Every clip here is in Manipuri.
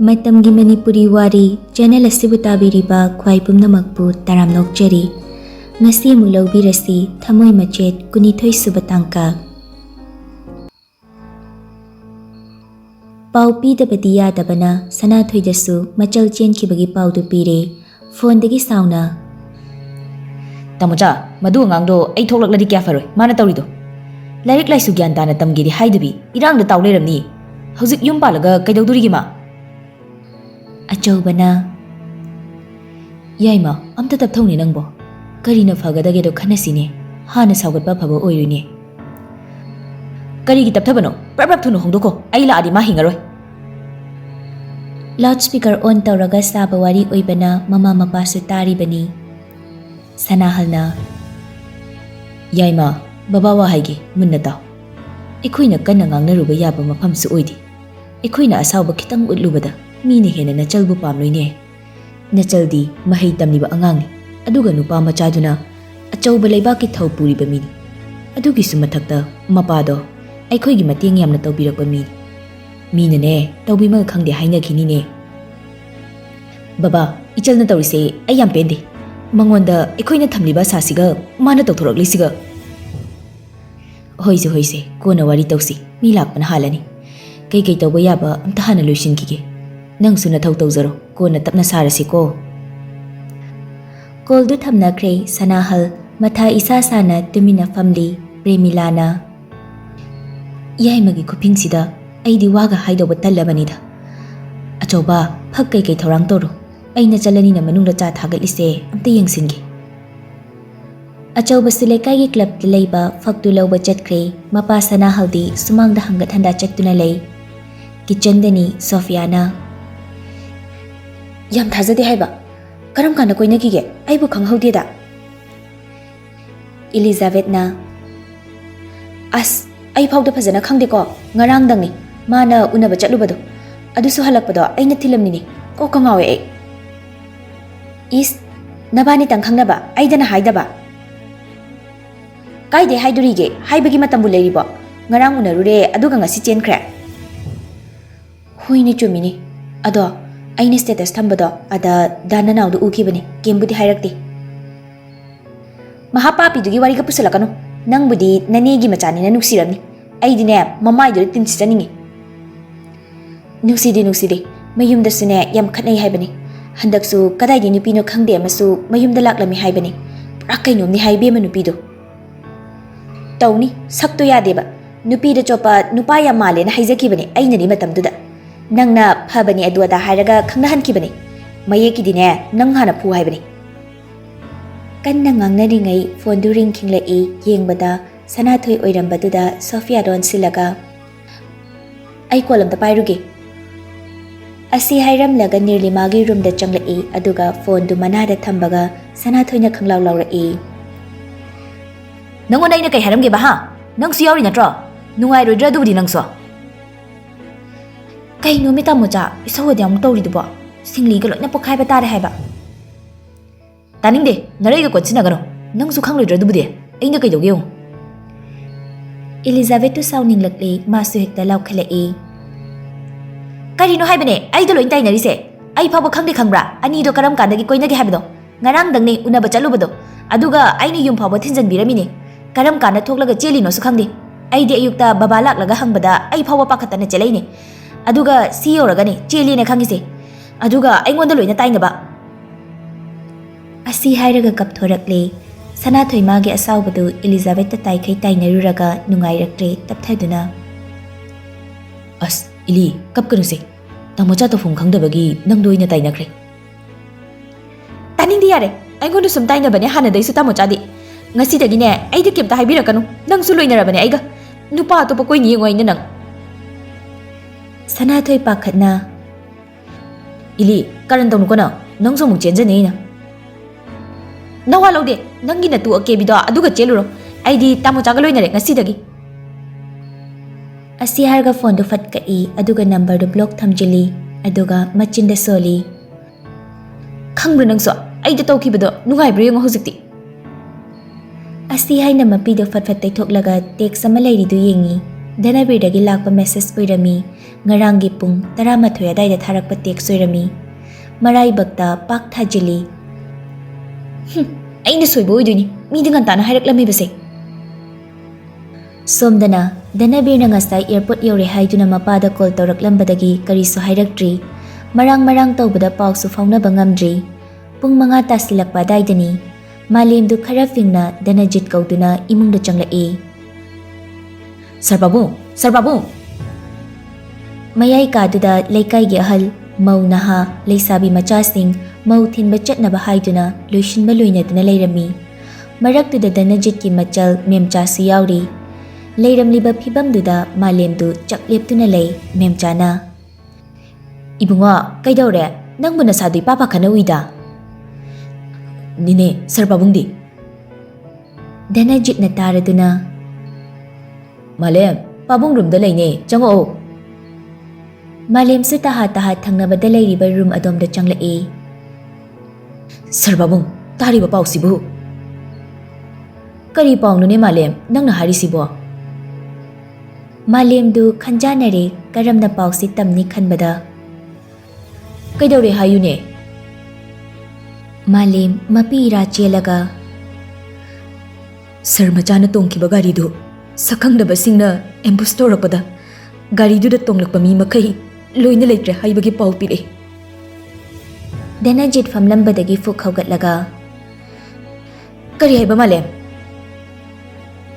Matamgi Manipuri Wari channel asibu tabiriba khwai pumnamakpu taramnokchari. Ngasi amuk laubirasi Thamoi Machet Nungcthoi suba tangka. Pau pidabadi yadabana Sanathoidasu machal chenkibagi paudu pire. Phone-dagi sauna. Tamocha, madu angangdo ai thoklakladhi kya faroi mana tawrido. Lairik laisu gyan tana tamgidi haidabi irangda tawleramni. Hauzik yum palaga kaidawdurigi ma. Achobana. Yaima, amta tapthawni nangbo. Karina phagadagedo khanasine. Hana saugatpa phaba oirune. Karigi tapthabano, prap thuno hongdoko. Ai laadi ma hingaroi. Loudspeaker on tawraga saba wari oibana mama mapasu taribani. Sanahalna. Yaima, baba wa haige munna taw. Ikhoina kanna ngangnaruba yaba mafamsu oidi. Ikhoina asawba khitang utlubada mine hena nachalbu pamloine. Nachaldi mahai tamniba angangni. Aduga nupa machaduna achauba leibaki thau puriba mini. Adugi su mathakta mapado aikhoigi mateng yamna tawbirakpa mini. Mina ne tawbima khangde hainakhini ne. Baba, ichalna tawrise ai yam pende. Mangonda ikhoina thamliba sasiga mana tawthoraklisiga. Hoise kona wari tawsi mi lakpana halani. Kei tawba yaba amta hana loisinkhige. Nangsu na thau tawzaro kona tapna sarasi ko. Call du thamnakre Sanahal matha isa sana tumina family Premilana. Yaimagi kuphingsida aidi waga haidoba tallabanida. Achoba phak kei thorang toro. Aina chalani na manungda cha thagalise amta yengsingi. Achauba Silekai club leiba faktu lauba chatkre mapa Sanahaldi sumangda hangat handa chaktuna lei. Kitchen dani Sofiana. Yam thazade haiba. Karam kana koina kige aibu khanghaudeda. Elizabeth na. As ai phawda phajana khangde ko ngarang dangni mana unaba chatlubado. Adusu halakpado aina thilamni ni ko kangawe ai. Is nabani tang khangnaba aidana haidaba. Kaide haidurige haibagi matambu leiribo ngarang unarure aduga ngasi chenkhre. Huini chumini ado aina status thambado ada dana naudu ukibani kembudi hairakti. Mahapapi dugi wari ka pusalakano nangbudi nanegi machani na nuksiramni. Aidine mamaiduri tinsijaningi. Nukside mayumda sune yam khatnai haibani. Handaksu kadaidi nupino khangde amasu mayumda laklami haibani. Pura kainomni haibe ma nupido. Tawni sakto yadeba. Nupida chopa nupaya male na haijakibani ainani matamduda. Nangna phabani aduada hairaga khangnahankibani. Mayekidine nang hana phu haibani. Kanna ngangnari phone du ring khinglai yengbada Sanathoi oirambaduda Sophia don silaga. Ai kolamda pairuge. Asi hairamlaga Nirlimagi room da changlai aduga phone du manada thambaga Sanathoi na khanglaw lawrai. Nangon aina kai haramge ba ha? Nang su yauri natro. Nungai roidra dubudi nangso. Kai no meta mocha isawadi am tawri duba. Singli ga loina pokhai ba tare haiba. Taningde naraiga kochina gano. Nang su khangloidra dubudi. Aina kai doge yong. Elizabeth tu sauning lakle masu hekta laukhalai. Kari no haibane ai do loin tai narise. Ai phaba khangde khangbra ani do karam kandagi koina gi haibado. Ngarang dangne unaba chalubado. Aduga aina yum phaba thinjan biramini. Karam kana thoklaga cheli no su khangde. Ai de ayukta baba laklaga hangbada ai phaba pakhatana chelaini. Aduga si yoragani cheli ne khangise. Aduga aingonda loina tainaba. Asi hairaga kapthorakle. Sanathoi magi asawbadu Elizabeth ta taikai tainaruraga nungairaktre tapthaduna. As ili kapkanuse. Tamocha to phung khangdabagi nangdoina tainakre. Taningdi yare. Aingonda sum tainabane hana daisu tamocha di. Ngasi dagine aida kemta haibirakanu. Nang su loinarabane aiga. Nupa to pakoi ni ngoina nang. Sanathoi pakhatna. Ili karan tawnu kona nang so muk chenjane na. Nawa lode nangi na tu akebido aduga cheluro. Aidi tamocha ga loinare ngasi dagi. Asi harga phone du fatkai aduga number du block thamjili aduga machinda soli. Khangbra nang so aida tawkibido nungai yong hojikti. Asi haina mapi du fatfat taithoklaga text ama lairi du yengi. Danabirꯗꯒꯤ ꯂꯥꯛꯄ ꯃꯦꯁꯦꯖ ꯑꯣꯏꯔꯝꯃꯤ. ꯉꯔꯥꯡꯒꯤ ꯄꯨꯡ 12 ꯑꯗꯥꯏꯗ ꯊꯥꯔꯛꯄ ꯇꯦꯛꯁ ꯑꯣꯏꯔꯝꯃꯤ. ꯃꯔꯥꯏꯕꯛꯇ ꯄꯥꯛ ꯊꯥꯖꯤꯜꯂꯤ. ꯑꯩꯅ ꯁꯣꯏꯕ ꯑꯣꯏꯗꯣꯏꯅꯤ. ꯃꯤꯗ ꯉꯟꯇꯥꯅ ꯍꯥꯏꯔꯛꯂꯝꯃꯤꯕꯁꯦ. ꯁꯣꯝꯗꯅ ꯗꯅꯕꯤꯔꯅ ꯉꯁꯥꯏ ꯑꯦꯌꯔꯄꯣꯔꯠ ꯌꯧꯔꯦ ꯍꯥꯏꯗꯨꯅ ꯃꯄꯥꯗ ꯀꯣꯜ ꯇꯧꯔꯛꯂꯝꯕꯗꯒꯤ ꯀꯔꯤꯁꯨ ꯍꯥꯏꯔꯛꯇ꯭ꯔꯤ. ꯃꯔꯥꯡ ꯇꯧꯕꯗ ꯄꯥꯎꯁꯨ ꯐꯥꯎꯅꯕ ꯉꯝꯗ꯭ꯔꯤ. ꯄꯨꯡ 5 ꯇꯥꯁꯤꯜꯂꯛꯄ ꯑꯗꯥꯏꯗꯅꯤ. ꯃꯥꯂꯦꯝꯗꯨ ꯈꯔ ꯐꯤꯡꯅ ꯗꯅꯖꯤꯠ ꯀꯧꯗꯨꯅ ꯏꯃꯨꯡꯗ ꯆꯪꯂꯛꯏ. ꯁꯔ ꯄꯥꯕꯨꯡ! ꯃꯌꯥꯏ ꯀꯥꯗꯨꯗ ꯂꯩꯀꯥꯏꯒꯤ ꯑꯍꯜ, ꯃꯧ ꯅꯍꯥ, ꯂꯩꯁꯥꯕꯤ ꯃꯆꯥꯁꯤꯡ ꯃꯧ ꯊꯤꯟꯕ ꯆꯠꯅꯕ ꯍꯥꯏꯗꯨꯅ ꯂꯣꯏꯁꯤꯟꯕ ꯂꯣꯏꯅꯗꯨꯅ ꯂꯩꯔꯝꯃꯤ. ꯃꯔꯛꯇꯨꯗ ꯗꯅꯖꯤꯠꯀꯤ ꯃꯆꯜ ꯃꯦꯝꯆꯥꯁꯨ ꯌꯥꯎꯔꯤ. ꯂꯩꯔꯝꯂꯤꯕ ꯐꯤꯕꯝꯗꯨꯗ ꯃꯥꯂꯦꯝꯗꯨ ꯆꯞ ꯂꯦꯞꯇꯨꯅ ꯂꯩ. ꯃꯦꯝꯆꯥꯅ "ꯏꯕꯨꯡꯉꯣ, ꯀꯩꯗꯧꯔꯦ? ꯅꯪꯕꯨ ꯅꯁꯥꯗꯨ ꯏꯄꯥ ꯄꯥꯈꯠꯅ ꯎꯏꯗ." "ꯅꯤꯅꯦ, ꯁꯔ ꯄꯥꯕꯨꯡꯗꯤ?" ꯗꯅꯖꯤꯠꯅ ꯇꯥꯔꯗꯨꯅ "ꯃꯥꯂꯦꯝ, ꯄꯥꯕꯨꯡ ꯔꯨꯝꯗ ꯂꯩꯅꯦ, ꯆꯪꯉꯛꯑꯣ." ꯃꯥꯂꯦꯝꯁꯨ ꯇꯍꯥ ꯊꯪꯅꯕꯗ ꯂꯩꯔꯤꯕ ꯔꯨꯝ ꯑꯗꯣꯝꯗ ꯆꯪꯂꯛꯏ. "ꯁꯔ ꯄꯥꯕꯨꯡ, ꯇꯥꯔꯤꯕ ꯄꯥꯎꯁꯤꯕꯨ?" "ꯀꯔꯤ ꯄꯥꯎꯅꯣꯅꯦ ꯃꯥꯂꯦꯝ, ꯅꯪꯅ ꯍꯥꯏꯔꯤꯁꯤꯕꯣ?" ꯃꯥꯂꯦꯝꯗꯨ ꯈꯟꯖꯥꯟꯅꯔꯦ ꯀꯔꯝꯅ ꯄꯥꯎꯁꯤ ꯇꯝꯅꯤ ꯈꯟꯕꯗ. "ꯀꯩꯗꯧꯔꯦ ꯍꯥꯏꯌꯨꯅꯦ?" ꯃꯥꯂꯦꯝ ꯃꯄꯤ ꯏꯔꯥ ꯆꯦꯜꯂꯒ "ꯁꯔ ꯃꯆꯥꯅ ꯇꯣꯡꯈꯤꯕ ꯒꯥꯔꯤꯗꯨ ꯁꯛꯈꯪꯗꯕꯁꯤꯡꯅ ꯑꯦꯝꯕꯨꯁ ꯇꯧꯔꯛꯄꯗ ꯒꯥꯔꯤꯗꯨꯗ ꯇꯣꯡꯂꯛꯄ ꯃꯤ ꯃꯈꯩ ꯂꯣꯏꯅ ꯂꯩꯇ꯭ꯔꯦ ꯍꯥꯏꯕꯒꯤ ꯄꯥꯎ ꯄꯤꯔꯛꯏ." ꯗꯅꯖꯤꯠ ꯐꯝꯂꯝꯕꯗꯒꯤ ꯐꯨꯛ ꯍꯧꯒꯠꯂꯒ "ꯀꯔꯤ ꯍꯥꯏꯕ ꯃꯥꯂꯦꯝ?"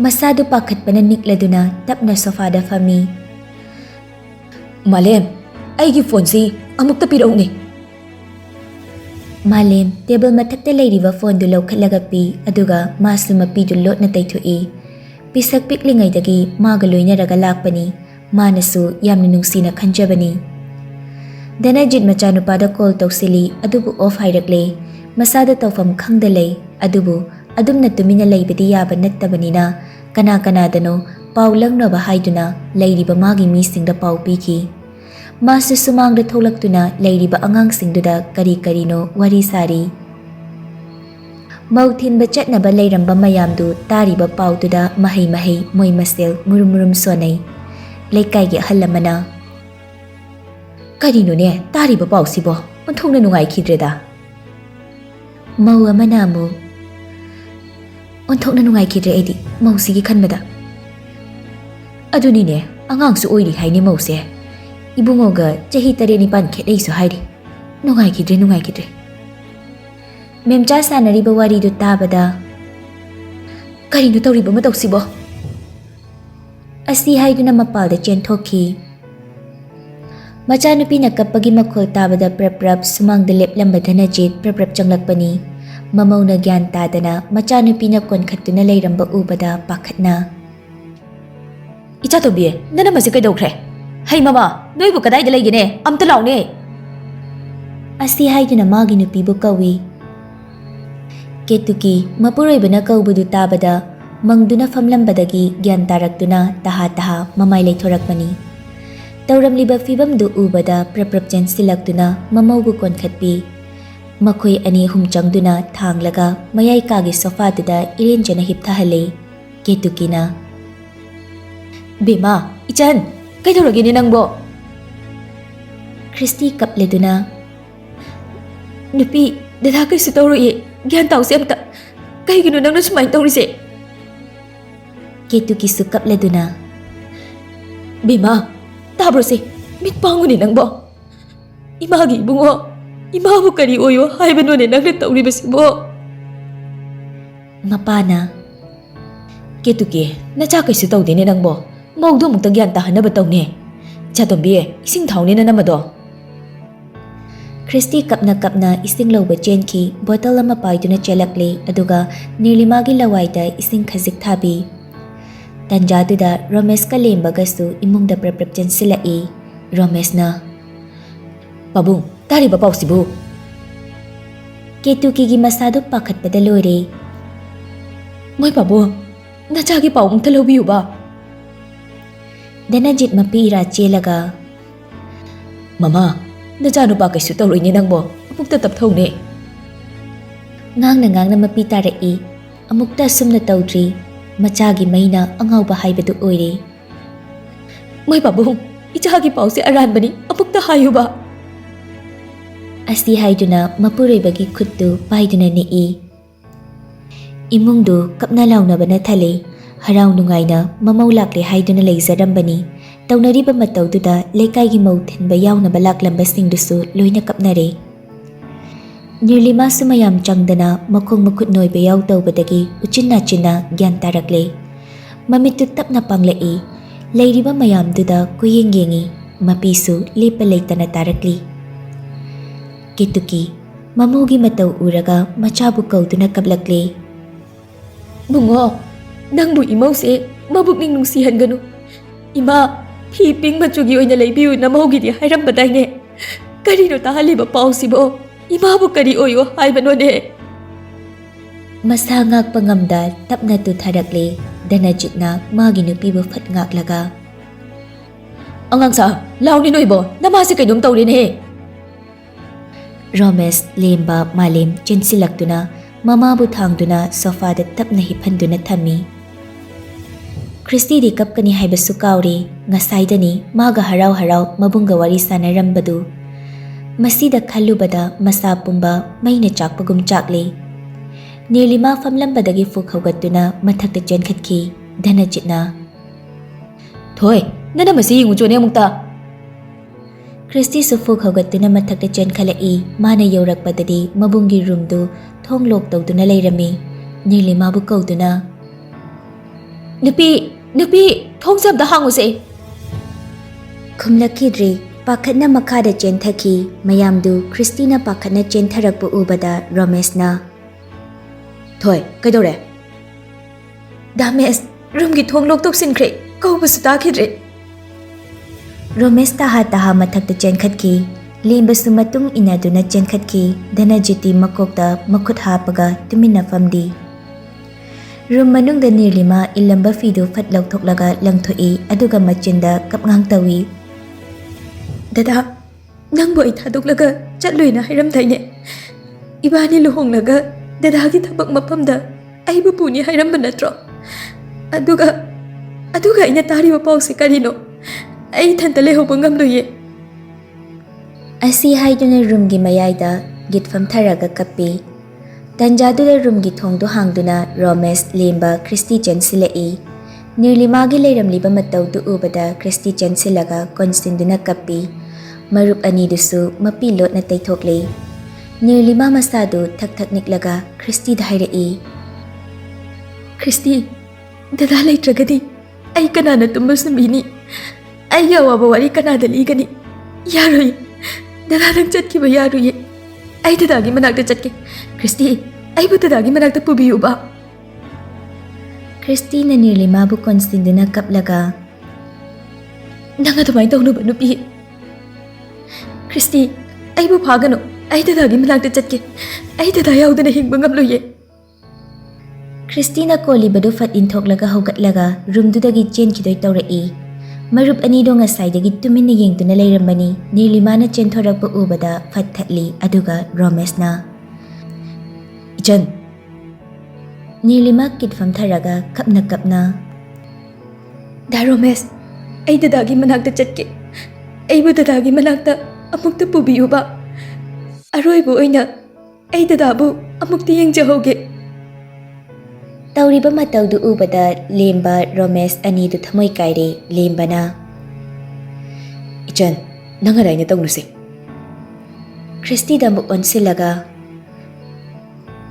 ꯃꯁꯥꯗꯨ ꯄꯥꯈꯠꯄꯅ ꯅꯤꯛꯂꯗꯨꯅ ꯇꯞꯅ ꯁꯣꯐꯥꯗ ꯐꯝꯃꯤ. "ꯃꯥꯂꯦꯝ, ꯑꯩꯒꯤ ꯐꯣꯟꯁꯤ ꯑꯃꯨꯛꯇ ꯄꯤꯔꯛꯎꯅꯦ." ꯃꯥꯂꯦꯝ ꯇꯦꯕꯜ ꯃꯊꯛꯇ ꯂꯩꯔꯤꯕ ꯐꯣꯟꯗꯨ ꯂꯧꯈꯠꯂꯒ ꯄꯤ. ꯑꯗꯨꯒ ꯃꯥꯁꯨ ꯃꯄꯤꯗꯨ ꯂꯣꯠꯅ ꯇꯩꯊꯣꯛꯏ. ꯄꯤꯁꯛ ꯄꯤꯛꯂꯤꯉꯩꯗꯒꯤ ꯃꯥꯒ ꯂꯣꯏꯅꯔꯒ ꯂꯥꯛꯄꯅꯤ. ꯃꯥꯅꯁꯨ ꯌꯥꯝꯅ ꯅꯨꯡꯁꯤꯅ ꯈꯟꯖꯕꯅꯤ. ꯗꯅꯖꯤꯠ ꯃꯆꯥꯅꯨꯄꯥꯗ ꯀꯣꯜ ꯇꯧꯁꯤꯜꯂꯤ. ꯑꯗꯨꯕꯨ ꯑꯣꯐ ꯍꯥꯏꯔꯛꯂꯦ. ꯃꯁꯥꯗ ꯇꯧꯐꯝ ꯈꯪꯗ ꯂꯩ. ꯑꯗꯨꯕꯨ ꯑꯗꯨꯝꯅ ꯇꯨꯃꯤꯟꯅ ꯂꯩꯕꯗꯤ ꯌꯥꯕ ꯅꯠꯇꯕꯅꯤꯅ ꯀꯅꯥꯗꯅꯣ ꯄꯥꯎ ꯂꯧꯅꯕ ꯍꯥꯏꯗꯨꯅ ꯂꯩꯔꯤꯕ ꯃꯥꯒꯤ ꯃꯤꯁꯤꯡꯗ ꯄꯥꯎ ꯄꯤꯈꯤ. ꯃꯥꯁꯨ ꯁꯨꯃꯥꯡꯗ ꯊꯣꯛꯂꯛꯇꯨꯅ ꯂꯩꯔꯤꯕ ꯑꯉꯥꯡꯁꯤꯡꯗꯨꯗ ꯀꯔꯤꯅꯣ ꯋꯥꯔꯤ ꯁꯥꯔꯤ. ꯃꯧ ꯊꯤꯟꯕ ꯆꯠꯅꯕ ꯂꯩꯔꯝꯕ ꯃꯌꯥꯝꯗꯨ ꯇꯥꯔꯤꯕ ꯄꯥꯎꯗꯨꯗ ꯃꯍꯩ ꯃꯣꯏ ꯃꯁꯦꯜ ꯃꯨꯔꯨꯝ ꯁꯣꯟꯅꯩ. ꯂꯩꯀꯥꯏꯒꯤ ꯑꯍꯜ ꯑꯃꯅ "ꯀꯔꯤꯅꯣꯅꯦ ꯇꯥꯔꯤꯕ ꯄꯥꯎꯁꯤꯕꯣ? ꯑꯣꯟꯊꯣꯛꯅ ꯅꯨꯡꯉꯥꯏꯈꯤꯗ꯭ꯔꯦꯗ." ꯃꯧ ꯑꯃꯅ ꯑꯃꯨꯛ "ꯑꯣꯟꯊꯣꯛꯅ ꯅꯨꯡꯉꯥꯏꯈꯤꯗ꯭ರೆ ꯑꯩꯗꯤ ꯃꯧꯁꯤꯒꯤ ꯈꯟꯕꯗ." "ꯑꯗꯨꯅꯤꯅꯦ, ꯑꯉꯥꯡꯁꯨ ꯑꯣꯏꯔꯤ ꯍꯥꯏꯅꯦ ꯃꯧꯁꯦ. ꯏꯕꯨꯡꯉꯣꯒ ꯆꯍꯤ 7-9 ꯈꯦꯠꯅꯩꯁꯨ ꯍꯥꯏꯔꯤ. ꯅꯨꯡꯉꯥꯏꯈꯤꯗ꯭ꯔꯦ." ꯃꯦꯝꯆꯥ ꯁꯥꯟꯅꯔꯤꯕ ꯋꯥꯔꯤꯗꯨ ꯇꯥꯕꯗ "ꯀꯔꯤꯅꯣ ꯇꯧꯔꯤꯕ ꯃꯇꯧꯁꯤꯕꯣ?" ꯑꯁꯤ ꯍꯥꯏꯗꯨꯅ ꯃꯄꯥꯜꯗ ꯆꯦꯟꯊꯣꯛꯈꯤ. ꯃꯆꯥꯅꯨꯄꯤꯅ ꯀꯞꯄꯒꯤ ꯃꯈꯣꯜ ꯇꯥꯕꯗ ꯄ꯭ꯔꯞ ꯁꯨꯃꯥꯡꯗ ꯂꯦꯞꯂꯝꯕ ꯗꯅꯖꯤꯠ ꯄ꯭ꯔꯞ ꯆꯪꯂꯛꯄꯅꯤ. ꯃꯃꯧꯅ ꯒ꯭ꯌꯥꯟ ꯇꯥꯗꯅ ꯃꯆꯥꯅꯨꯄꯤꯅ ꯀꯣꯟꯈꯠꯇꯨꯅ ꯂꯩꯔꯝꯕ ꯎꯕꯗ ꯄꯥꯈꯠꯅ "ꯏꯆꯥꯇꯣꯝꯕꯤ, ꯅꯅꯝꯃꯁꯦ ꯀꯩꯗꯧꯈ꯭ꯔꯦ? ꯍꯩ ꯃꯃꯥ, ꯅꯣꯏꯕꯨ ꯀꯗꯥꯏꯗ ꯂꯩꯒꯦꯅꯦ? ꯑꯝꯇ ꯂꯥꯎꯅꯦ." ꯑꯁꯤ ꯍꯥꯏꯗꯨꯅ ꯃꯥꯒꯤ ꯅꯨꯄꯤꯕꯨ ꯀꯧꯏ. ꯀꯦꯇꯨꯀꯤ ꯃꯄꯨꯔꯣꯏꯕꯅ ꯀꯧꯕꯗꯨ ꯇꯥꯕꯗ ꯃꯪꯗꯨꯅ ꯐꯝꯂꯝꯕꯗꯒꯤ ꯒ꯭ꯌꯥꯟ ꯇꯥꯔꯛꯇꯨꯅ ꯇꯍꯥ ꯃꯃꯥꯏ ꯂꯩꯊꯣꯔꯛꯄꯅꯤ. ꯇꯧꯔꯝꯂꯤꯕ ꯐꯤꯕꯝꯗꯨ ꯎꯕꯗ ꯄ꯭ꯔꯞ ꯆꯦꯟꯁꯤꯜꯂꯛꯇꯨꯅ ꯃꯃꯧꯕꯨ ꯀꯣꯟꯈꯠꯄꯤ. ꯃꯈꯣꯏ 2-3 ꯆꯪꯗꯨꯅ ꯊꯥꯡꯂꯒ ꯃꯌꯥꯏ ꯀꯥꯒꯤ ꯁꯣꯐꯥꯗꯨꯗ ꯏꯔꯦꯟꯖꯅ ꯍꯤꯞꯊꯍꯜꯂꯤ. ꯀꯦꯇꯨꯀꯤꯅ "ꯕꯦꯃꯥ, ꯏꯆꯟ, ꯀꯩꯗꯧꯔꯒꯦꯅꯦ ꯅꯪꯕꯣ?" ꯈ꯭ꯔꯤꯁꯇꯤ ꯀꯞꯂꯗꯨꯅ "ꯅꯨꯄꯤ, ꯗꯗꯥ ꯀꯩꯁꯨ ꯇꯧꯔꯣꯏꯌꯦ. ꯒ꯭ꯌꯥꯟ ꯇꯥꯎꯁꯦ ꯑꯝꯇ. ꯀꯩꯒꯤꯅꯣ ꯅꯪꯅ ꯁꯨꯃꯥꯏꯅ ꯇꯧꯔꯤꯁꯦ?" ꯀꯦꯇꯨꯀꯤꯁꯨ ꯀꯞꯂꯗꯨꯅ "ꯕꯦꯃꯥ, ꯇꯥꯕ꯭ꯔꯣꯁꯦ? ꯃꯤꯠ ꯄꯥꯡꯉꯨꯅꯦ ꯅꯪꯕꯣ. ꯏꯃꯥꯒꯤ ꯏꯕꯨꯡꯉꯣ, ꯏꯃꯥꯕꯨ ꯀꯔꯤ ꯑꯣꯏꯌꯣ ꯍꯥꯏꯕꯅꯣꯅꯦ ꯅꯪꯅ ꯇꯧꯔꯤꯕꯁꯤꯕꯣ?" ꯃꯄꯥꯅ "ꯀꯦꯇꯨꯀꯤ, ꯅꯆꯥ ꯀꯩꯁꯨ ꯇꯧꯗꯦꯅꯦ ꯅꯪꯕꯣ. ꯃꯧꯗꯣ ꯑꯃꯨꯛꯇ ꯒ꯭ꯌꯥꯟ ꯇꯥꯍꯟꯅꯕ ꯇꯧꯅꯦ. ꯏꯆꯥꯇꯣꯝꯕꯤ, ꯏꯁꯤꯡ ꯊꯥꯎꯅꯦ ꯅꯅꯝꯃꯗꯣ." ꯈ꯭ꯔꯤꯁꯇꯤ ꯀꯞꯅ ꯏꯁꯤꯡ ꯂꯧꯕ ꯆꯦꯟꯈꯤ. ꯕꯣꯇꯜ ꯑꯃ ꯄꯥꯏꯗꯨꯅ ꯆꯦꯜꯂꯛꯂꯦ. ꯑꯗꯨꯒ ꯅꯤꯔꯂꯤꯃꯥꯒꯤ ꯂꯋꯥꯏꯗ ꯏꯁꯤꯡ ꯈꯖꯤꯛ ꯊꯥꯕꯤ. ꯇꯟꯖꯥꯗꯨꯗ ꯔꯣꯃꯦꯁꯀ ꯂꯦꯝꯕꯒꯁꯨ ꯏꯃꯨꯡꯗ ꯄ꯭ꯔꯞ ꯆꯦꯟꯁꯤꯜꯂꯛꯏ. ꯔꯣꯃꯦꯁꯅ "ꯄꯥꯕꯨꯡ, ꯇꯥꯔꯤꯕ ꯄꯥꯎꯁꯤꯕꯨ?" ꯀꯦꯇꯨꯀꯤꯒꯤ ꯃꯁꯥꯗꯨ ꯄꯥꯈꯠꯄꯗ ꯂꯣꯏꯔꯦ. "ꯃꯣꯏ ꯄꯥꯕꯨꯡ, ꯅꯆꯥꯒꯤ ꯄꯥꯎ ꯑꯝꯇ ꯂꯧꯕꯤꯌꯨꯕ." ꯗꯅꯖꯤꯠ ꯃꯄꯤ ꯏꯔꯥ ꯆꯦꯜꯂꯒ "ꯃꯃꯥ, ꯅꯆꯥꯅꯨꯄꯥ ꯀꯩꯁꯨ ꯇꯧꯔꯣꯏꯅꯦ ꯅꯪꯕꯣ. ꯑꯃꯨꯛꯇ ꯇꯞꯊꯧꯅꯦ." ꯉꯥꯡꯅ ꯃꯄꯤ ꯇꯥꯔꯛꯏ. ꯑꯃꯨꯛꯇ ꯑꯁꯨꯝꯅ ꯇꯧꯗ꯭ꯔꯤ. ꯃꯆꯥꯒꯤ ꯃꯩꯅ ꯑꯉꯥꯎꯕ ꯍꯥꯏꯕꯗꯨ ꯑꯣꯏꯔꯦ. Mai pabung, ichagi pause aranbani, apukta hayuba. Asi haiduna mapuroibagi khuttu paiduna nii. Imungdu kapna launabana thale, harau nungaina mamau lakle haiduna leizarambani. Taunariba mataududa leikaigi mau thinba yaunaba laklambasingdusu loina kapnare. Nirlima sumayam changdana makhong makhut noiba yaw tawbadagi uchinna chinna gyan tarakle. Mamitu tapna panglai, leiriba mayamduda kuyeng-yengi, mapisu lepa leitana tarakli. Kituki, mamugi mataw uraga machabu kauduna kablakle. Bungo, nangbu imaw se, mabukning nungsihan gano. Ima, hiping machugi oy na laybiyo na mahugi di hayram baday ne. Karino tahaliba pausi bo, imabu kari oyo haybano ne. Masangag pangamda tapna tu tarakle, danajit na magi nupibo fatngak laga. Angang sa, lao ni noy bo, namasi kayo nung tawrin he. Romes lemba malim jensilaktuna mamabu thangduna sofada tapna hiphanduna thami. Christy di kapkani haibasu kauri ngasaidani maga harau mabunga wari sanarambadu. Masida khallubada masa pumba maina chakpagum chakle. Nirlima famlambadagi fukhawgatuna mathakta chenkhatki dhanajitna. Thoi, nana masi yingucho ne mukta. Christy su fukhawgatuna mathakta chenkhalai mana yaurakpadadi mabungi roomdu thonglok tawduna leirami. Nirlima bu kauduna. Nupi, thong sabda hanguse. Khumlakidri pakhatna makhada chenthaki mayamdu Christina pakhatna chentharakpu ubada Romesna. Thoi, kaidore? Dames, Roomgi thonglok toksinkhre, kaubasu takhidre. Romes taha mathakta chenkhatki, lembasu matung inaduna chenkhatki, Dhanajiti makokta makhut hapaga tumina famdi. Room manungda Nirlima ilamba fidu fatlauk thoklaga langthoi aduga machinda kapngang tawi. Dada, nangbo ay thaduglaga chatloy na hiram thaine. Ibani luhonglaga dadagi thabak mapamda ay bupuni hiram banatro. Aduga ina tariba pause karino. Ay thantale hobangam loye. Asi haiduna roomgi mayayda gitfam tharaga kapi. Tanjadula roomgi thongdu hangduna Romes lemba Christy chensilai. Nirlimagi leiramliba matawdu ubada Christy chensilaga konsinduna kapi. Marup anidusu mapilot na taythokle. Nirlima masadu thak niklaga Christy dhairai. Christy, dada laitragadi ay kanana tumbasambini. Ay yawaba wari kanada ligani. Yaroy, dada nang chatkiba yaroy. Ay dadagi managda chatke. Christy, ay ba dadagi managda pubiyo ba? Christy na Nirlima bu konsinduna kaplaga. Nanga tumay tawno ba nupi? Christy, ay bu phagano. Ay dadagi managda chatke. Ay dadayaw na hingbangam loye. Christina koli badu fat inthoklaga hogatlaga roomdudagi chenkidoy tawrai. Marup anido ngasaydagi tuminna yengtuna leirambani. Nirlima na chenthorakpa ubada fat thatli aduga Romes na. Ichan. Nirlima kitfam tharaga kapna. Da Romes, ay dadagi managda chatke. Ay bu dadagi managda amukta pubiyo ba? Aroybo oina, ay dadabu amukta yengjahoge. Tauriba matawdu ubada lemba Romes anidu thamoi kaire lembana. Ichan, nangaray na tawnuse. Christy da muk onsilaga.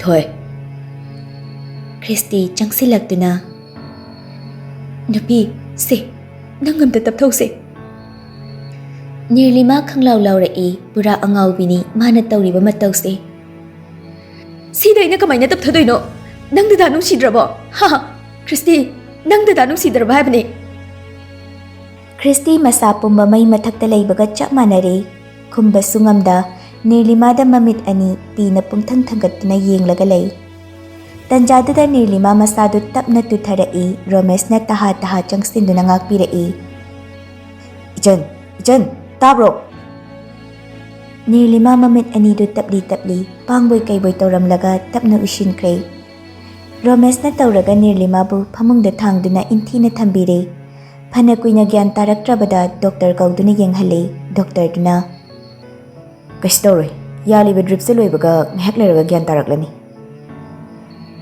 Thoi. Christy changsilaktuna. Nupi, se, nangamda tapthause. Nirlima khanglaw rai pura angawbini mana tauriba matawse. Siday na kamay na tapthadoy no. Nang dada nung sidrabo. Ha, Christy, nang dada nung sidrabo habni. Christy masapumba may mathakta laybaga chap manare. Kumba sungamda, Nirlimada mamit ani pinapung thangthangat na yenglagalay. Tanjadada Nirlima masado tap na tutharai, Romes na taha chang sindo na ngakpirai. Ichan, tabro. Nirlima mamit ani do tapli, pangboy kayboy tawramlaga tap na ushin kray. Romes na tawraga Nirlima bu pamungda thangdo na inti na thambire. Phana kuina gyan taraktrabada doctor kauduna yenghali. Doctor duna Kashtoroi yaliba drip se loibaga ngahak leraga gyan taraklani.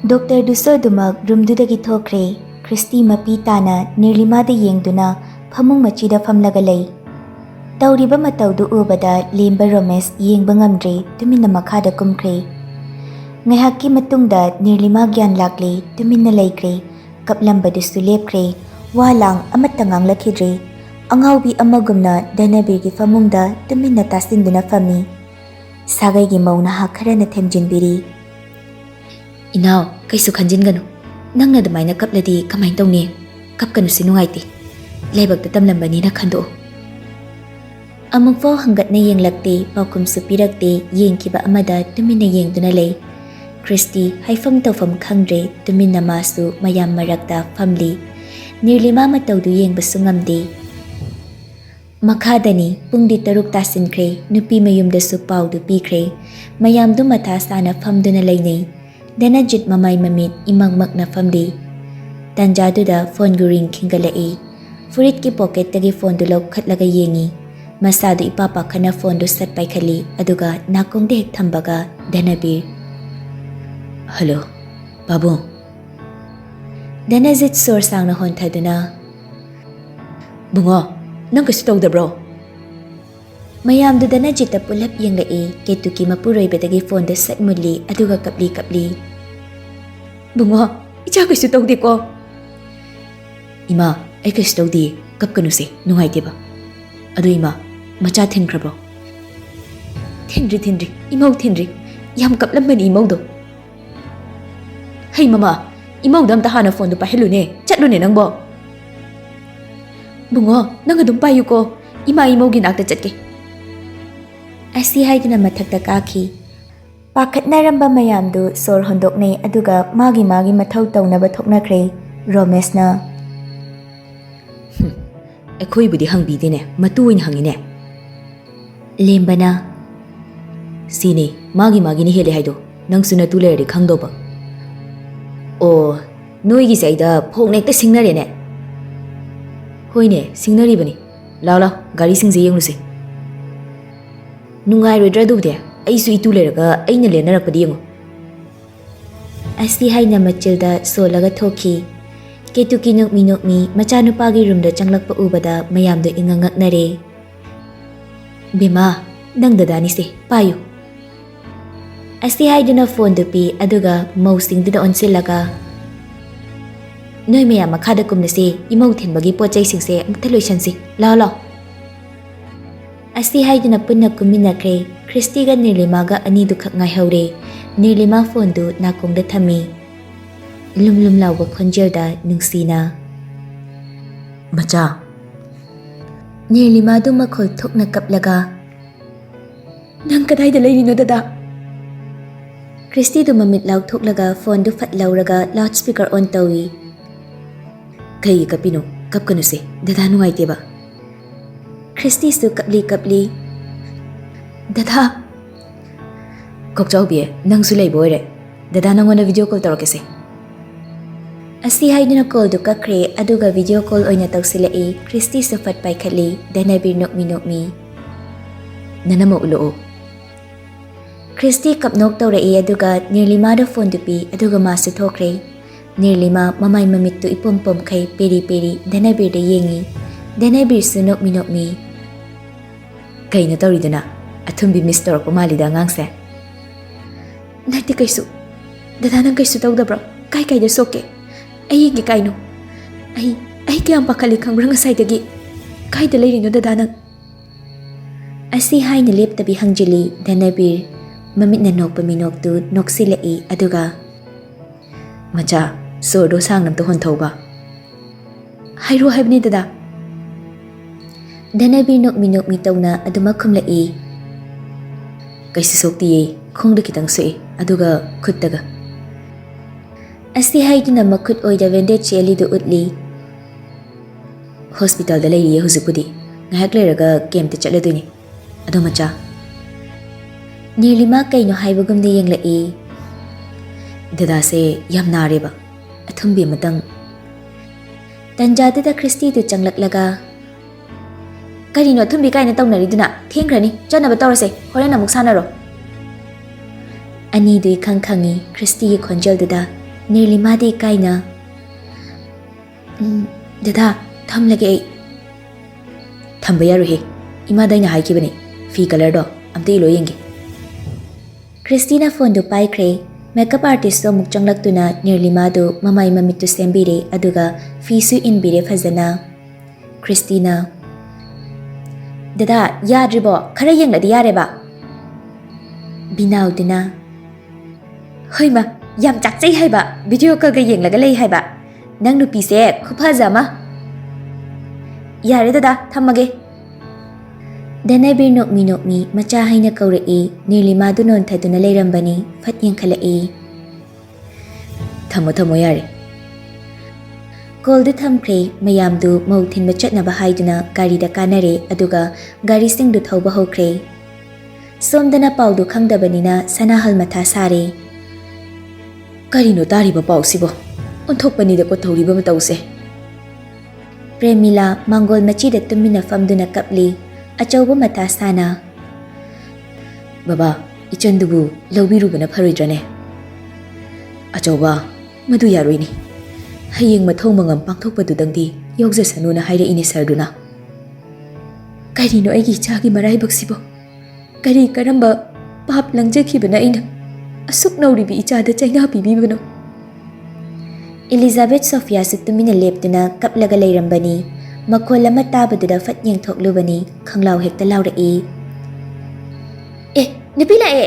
Doctor duso dumak room dudagi thokre. Christy mapi tana Nirlima da yengduna phamung machida famlaga lay. Tauriba mataudu ubada lemba Romes yengba ngamdre tumina makhada kumkre. Ngahaki matungda Nirlima gyan lakle tumina laikre. Kaplamba dusu lepkre. Walang amatangang lakhidre. Angawbi amagumna Danabirgi famungda tumina tasinduna fami. Sagay gi mauna hakara na themjinbiri. Inaw kaisu khanjin ganu. Nangna damaina kapladi kamain tawni. Kapkanu sinungaiti. Laibagda tamlambani na khando. Amagfo hanggat na yenglakte paukum supirakte yengkiba amada tumina yengduna lay. Christy haifam tawfam khangre tumina masu mayam marakta famli. Nirlima matawdu yengbasu ngamde. Makhadani pungdi taruk tasinkre nupi mayumdasu paudu pikre. Mayamdu matha sana famduna laynay. Danajit mamay mamit imangmak na famdi. Tanjaduda phone guring kingalai. Furit ki pocket tagi phone du law khatlaga yengi. Masado ipapakha na phone du sat paikhali aduga nakong dehek thambaga Danabir. Hello, Babu. Danajit sor sang na hontaduna. Bungo, nang kasu tawdabro? Mayamdu Danajita pulap yengai ketuki mapuroy betagi phone du sat muli aduga kapli. Bungo, icha kasu tawdi ko. Ima, ay kasu tawdi kapkanu se nungaiti ba? Adu ima, macha thinkrabro? Thinri, imaw thinri. Yam kaplambani imaw do. Hey mama, imaw dam tahana phone du pahilu ne, chatlu ne nang bo. Bungo, nang adum payu ko. Ima imaw ginakta chatke. Asi haiduna mathakta kaki. Pakhatnaramba mayamdu sor hondoknay aduga magi mathau tawnaba thoknakre. Romesna Ekhoibudi hangbidine, matuin hangine. Lembana Sini, magi ni hele haido, nang suna tuleri khangdo ba. O, noigi saida phoknek ta singnare ne. Hoine, singnari bani. Lao, gari singse yenglusi. Nungai rodra dubde, aisu itu leraga aina lenarakpadi yengo. Asi haina machilda solaga thoki. Ketuki nokmi machanupagi roomda changlakpa ubada mayamdo ingangaknare. Bima, nang dadani se, payo. Asi haiduna phone dupi aduga mausing duda onsilaga. Noy mayam makhada kumna se, imaw thenbagi pochai singse amta loisansi. Lao. Asi haiduna punna kuminakre. Christy ga Nirlima ga anidu khak ngaihaure. Nirlima phone du nakongda thami. Lum lawa khonjelda nungsina. Macha. Nirlima du makhol thokna kaplaga. Nang kadayda layrino dada? Christy du mamit law thoklaga phone du fat lawraga loudspeaker on tawi. Kai kapino, kapkanu se, dada nungaite ba? Christy su kapli. Dada. Kokchau biye, nang sulay boire. Dada nangona video call tawake se. Asi haiduna call du kakre aduga video call oina tawsilai. Christy su fat paikhali. Danabir nokmi. Nanama uloo. Christy kapnok tawrai aduga Nirlima da phone dupi aduga masu thokre. Nirlima mamay mamittu ipom kay peri Danabir da yengi. Danabir su nokmi. Kay na tawriduna, atumbi Mr. Pumalida ngangse. Nati kaysu. Dada nang kaysu tawdabra. Kay da soke. Ay gi kayno. Ay kayang pakalikhang brang asaydagi. Kay da layrino dada nang. Asi hay na lip tabi hangjili Danabir. Mamit na nokpaminok tu noksilai aduga. Macha, sordo sang nam tuhon tawba. Hayro haibni dada. Danabir nokmi tawna aduma khumlai. Kaysi sokti khongda kitang sui aduga khuttaga. Asi haiduna makhut oida vendage ali du utli. Hospital da layri huzipudi. Ngahak leraga kemte chatladuni. Ado macha. Nirlima kayno haibagumda yenglai. Dada se yam nareba. Athumbi matang. ꯇꯟꯖꯥꯗꯨꯗ ꯈ꯭ꯔꯤꯁꯇꯤꯗꯨ ꯆꯪꯂꯛꯂꯒ ꯀꯔꯤꯅꯣ ꯊꯨꯝꯕꯤ ꯀꯥꯏꯅ ꯇꯧꯅꯔꯤꯗꯨꯅ ꯊꯦꯡꯈ꯭ꯔꯅꯤ ꯆꯠꯅꯕ ꯇꯧꯔꯁꯦ ꯍꯣꯔꯦꯟ ꯑꯃꯨꯛ ꯁꯥꯟꯅꯔꯣ ꯑꯅꯤꯗꯨ ꯏꯈꯪ ꯈꯪꯉꯤ ꯈ꯭ꯔꯤꯁꯇꯤꯒꯤ ꯈꯣꯟꯖꯦꯜꯗꯨꯗ ꯅꯤꯔꯂꯤꯃꯥꯗꯤ ꯏꯀꯥꯏꯅ ꯗꯗꯥ ꯊꯝꯂꯒꯦ ꯑꯩ ꯊꯝꯕ ꯌꯥꯔꯣꯏꯍꯦ ꯏꯃꯥꯗ ꯑꯩꯅ ꯍꯥꯏꯈꯤꯕꯅꯦ ꯐꯤ ꯀꯂꯔꯗꯣ ꯑꯝꯇ ꯏꯂꯣ ꯌꯦꯡꯒꯦ ꯈ꯭ꯔꯤꯁꯇꯤꯅ ꯐꯣꯟꯗꯨ ꯄꯥꯏꯈ꯭ꯔꯦ ꯃꯦꯀꯞ ꯑꯥꯔꯇꯤꯁꯇꯣ ꯑꯃꯨꯛ ꯆꯪꯂꯛꯇꯨꯅ ꯅꯤꯔꯂꯤꯃꯥꯗꯨ ꯃꯃꯥꯏ ꯃꯃꯤꯠꯇꯨ ꯁꯦꯝꯕꯤꯔꯦ ꯑꯗꯨꯒ ꯐꯤꯁꯨ ꯏꯟꯕꯤꯔꯦ ꯐꯖꯅ ꯈ꯭ꯔꯤꯁꯇꯤꯅ ꯗꯗꯥ ꯌꯥꯗ꯭ꯔꯤꯕꯣ ꯈꯔ ꯌꯦꯡꯂꯗꯤ ꯌꯥꯔꯦꯕ ꯕꯤꯅꯥꯎꯗꯨꯅ ꯍꯣꯏꯃ ꯌꯥꯝ ꯆꯥꯛꯆꯩ ꯍꯥꯏꯕ ꯚꯤꯗꯤꯑꯣ ꯀꯣꯜꯒ ꯌꯦꯡꯂꯒ ꯂꯩ ꯍꯥꯏꯕ ꯅꯪ ꯅꯨꯄꯤꯁꯦ ꯈꯨꯐꯖ ꯑꯃ ꯌꯥꯔꯦ ꯗꯗꯥ ꯊꯝꯃꯒꯦ ꯙꯅꯕꯤꯔ ꯅꯣꯛꯃꯤ ꯅꯣꯛꯃꯤ ꯃꯆꯥ ꯍꯩꯅ ꯀꯧꯔꯛꯏ ꯅꯤꯔꯂꯤꯃꯥꯗꯨ ꯅꯣꯟꯊꯗꯨꯅ ꯂꯩꯔꯝꯕꯅꯤ ꯐꯠ ꯌꯦꯡꯈꯠꯂꯛꯏ ꯊꯝꯃꯣ ꯊꯝꯃꯣ ꯌꯥꯔꯦ ꯀꯣꯜꯗꯨ ꯊꯝꯈ꯭ꯔꯦ ꯃꯌꯥꯝꯗꯨ ꯃꯧ ꯊꯤꯟꯕ ꯆꯠꯅꯕ ꯍꯥꯏꯗꯨꯅ ꯒꯥꯔꯤꯗ ꯀꯥꯅꯔꯦ ꯑꯗꯨꯒ ꯒꯥꯔꯤꯁꯤꯡꯗꯨ ꯊꯧꯕ ꯍꯧꯈ꯭ꯔꯦ ꯁꯣꯝꯗꯅ ꯄꯥꯎꯗꯨ ꯈꯪꯗꯕꯅꯤꯅ ꯁꯅꯥꯍꯜ ꯃꯊꯥ ꯁꯥꯔꯦ ꯀꯔꯤꯅꯣ ꯇꯥꯔꯤꯕ ꯄꯥꯎꯁꯤꯕꯣ ꯑꯣꯟꯊꯣꯛꯄꯅꯤꯗꯀꯣ ꯇꯧꯔꯤꯕ ꯃꯇꯧꯁꯦ ꯄ꯭ꯔꯦꯃꯤꯂꯥ ꯃꯥꯡꯒꯣꯜ ꯃꯆꯤꯗ ꯇꯨꯃꯤꯟꯅ ꯐꯝꯗꯨꯅ ꯀꯞꯂꯤ ꯑꯆꯧꯕ ꯃꯊꯥ ꯁꯥꯅ ꯕꯕꯥ ꯏꯆꯟꯗꯨꯕꯨ ꯂꯧꯕꯤꯔꯨꯕꯅ ꯐꯔꯣꯏꯗ꯭ꯔꯅꯦ ꯑꯆꯧꯕ ꯃꯗꯨ ꯌꯥꯔꯣꯏꯅꯤ ꯍꯌꯦꯡ ꯃꯊꯧ ꯃꯉꯝ ꯄꯥꯡꯊꯣꯛꯄꯗꯨꯗꯪꯗꯤ ꯌꯥꯎꯖꯁꯅꯨꯅ ꯍꯥꯏꯔꯛꯏꯅꯦ ꯁꯔꯗꯨꯅ ꯀꯔꯤꯅꯣ ꯑꯩꯒꯤ ꯏꯆꯥꯒꯤ ꯃꯔꯥꯏꯕꯛꯁꯤꯕꯣ ꯀꯔꯤ ꯀꯔꯝꯕ ꯄꯥꯞ ꯂꯪꯖꯈꯤꯕꯅ ꯑꯩꯅ ꯑꯁꯨꯛ ꯅꯧꯔꯤꯕꯤ ꯏꯆꯥꯗ ꯆꯩꯅꯥ ꯄꯤꯕꯤꯕꯅꯣ ꯑꯦꯂꯤꯖꯥꯕꯦꯊ ꯁꯣꯐꯤꯌꯥꯁꯨ ꯇꯨꯃꯤꯟꯅ ꯂꯦꯞꯇꯨꯅ ꯀꯞꯂꯒ ꯂꯩꯔꯝꯕꯅꯤ ꯃꯈꯣꯜ ꯑꯃ ꯇꯥꯕꯗꯨꯗ ꯐꯠ ꯌꯦꯡꯊꯣꯛꯂꯨꯕꯅꯤ ꯈꯪꯂꯥꯎ ꯍꯦꯛꯇ ꯂꯥꯎꯔꯛꯏ ꯅꯨꯄꯤ ꯂꯥꯛꯑꯦ